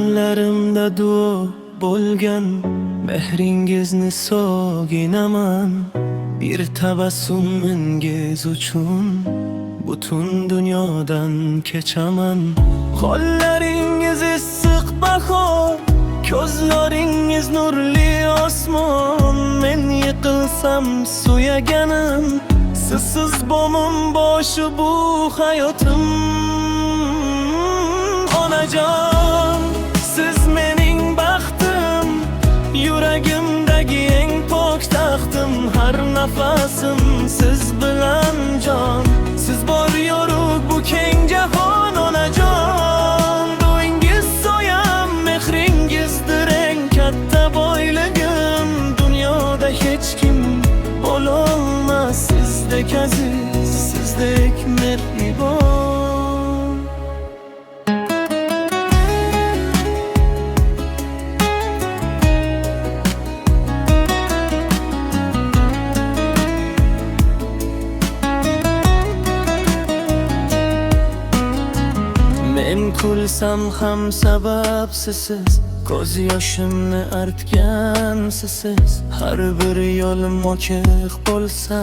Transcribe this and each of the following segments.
Kunlarimda duo bo'lgan mehringizni so'ginaman. Bir tabassumingiz uchun butun dunyodan kechaman. Qo'llaringiz issiq bahor, ko'zlaringiz nurli osmon. Men yiqilsam suyaganim, sizsiz bomim boshi bu hayotim. Onajon, siz mening baxtim, yuragimdagi eng pok taxtim. Har nafasim siz bilan jon, siz bor yorug' bu keng jahon. Onajon, ruhingiz soyam, mehringizdir eng katta boyligim. Dunyoda hech kim bo'lolmas sizdek aziz, sizdek mehribon. Men kulsam ham sabab sizsiz, ko'z yoshimni artgan sizsiz. Har bir yo'lim ochiq bo'lsa,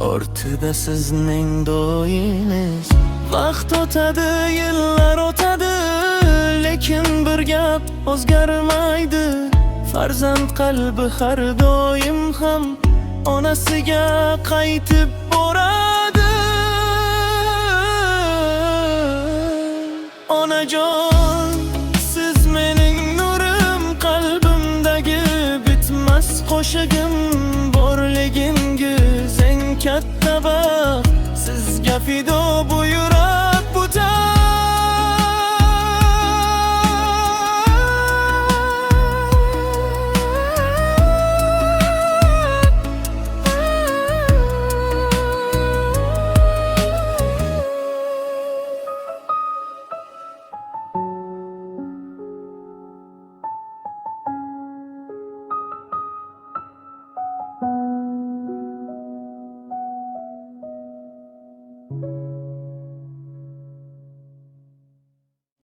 ortida sizning doingiz. Vaqt o'tadi, yillar o'tadi, lekin bir gap o'zgarmaydi. Farzand qalbi har doim ham onasiga qaytib boradi. Onajon, siz mening nurim, qalbimdagi bitmas qo'shig'im. Borligingiz eng katta baxt, sizga fido